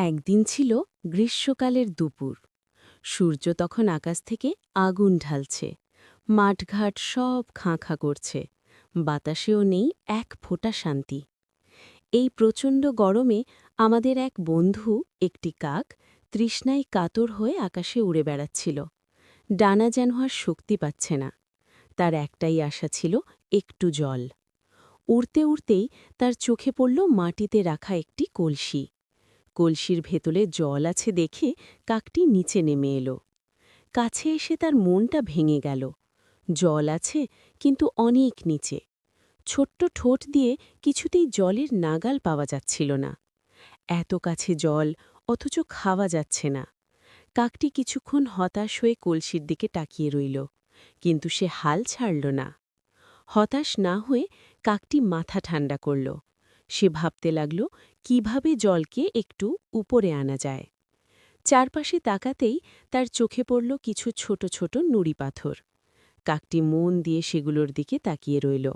একদিন ছিল গ্রীষ্মকালের দুপুর। সূর্য তখন আকাশ থেকে আগুন ঢালছে, মাঠঘাট সব খাঁ খাঁ করছে, বাতাসেও নেই এক ফোঁটা শান্তি। এই প্রচণ্ড গরমে আমাদের এক বন্ধু, একটি কাক, তৃষ্ণায় কাতর হয়ে আকাশে উড়ে বেড়াচ্ছিল। ডানা যেন আর শক্তি পাচ্ছে না। তার একটাই আশা ছিল একটু জল। উড়তে উড়তেই তার চোখে পড়ল মাটিতে রাখা একটি কলসি। কলসির ভেতরে জল আছে দেখে কাকটি নিচে নেমে এলো। কাছে এসে তার মনটা ভেঙে গেল। জল আছে, কিন্তু অনেক নিচে। ছোট্ট ঠোঁট দিয়ে কিছুতেই জলের নাগাল পাওয়া যাচ্ছিল না। এত কাছে জল, অথচ খাওয়া যাচ্ছে না। কাকটি কিছুক্ষণ হতাশ হয়ে কলসির দিকে তাকিয়ে রইল, কিন্তু সে হাল ছাড়ল না। হতাশ না হয়ে কাকটি মাথা ঠান্ডা করল। সে ভাবতে লাগল কিভাবে জলকে একটু উপরে আনা যায়। চারপাশে তাকাতেই তার চোখে পড়ল কিছু ছোট ছোট নুড়ি পাথর। কাকটি মন দিয়ে সেগুলোর দিকে তাকিয়ে রইল।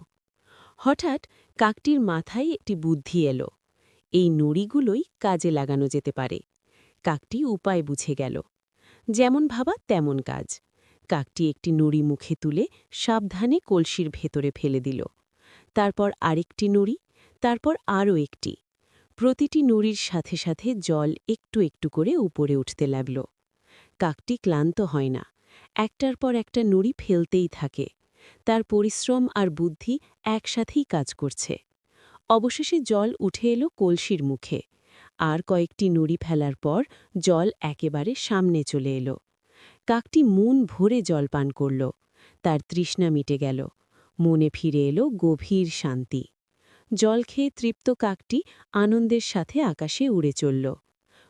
হঠাৎ কাকটির মাথায় একটি বুদ্ধি এলো। এই নুড়িগুলোই কাজে লাগানো যেতে পারে। কাকটি উপায় বুঝে গেল। যেমন ভাবা তেমন কাজ। কাকটি একটি নুড়ি মুখে তুলে সাবধানে কলসির ভেতরে ফেলে দিল। তারপর আরেকটি নুড়ি, তারপর আরও একটি। প্রতিটি নুড়ির সাথে সাথে জল একটু একটু করে উপরে উঠতে লাগল। কাকটি ক্লান্ত হয় না, একটার পর একটা নুড়ি ফেলতেই থাকে। তার পরিশ্রম আর বুদ্ধি একসাথেই কাজ করছে। অবশেষে জল উঠে এলো কলসির মুখে। আর কয়েকটি নুড়ি ফেলার পর জল একেবারে সামনে চলে এলো। কাকটি মন ভরে জল পান করল। তার তৃষ্ণা মিটে গেল। মনে ফিরে এলো গভীর শান্তি। জল খেয়ে তৃপ্ত কাকটি আনন্দের সাথে আকাশে উড়ে চলল।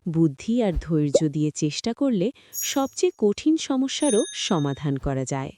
বুদ্ধি আর ধৈর্য দিয়ে চেষ্টা করলে সবচেয়ে কঠিন সমস্যারও সমাধান করা যায়।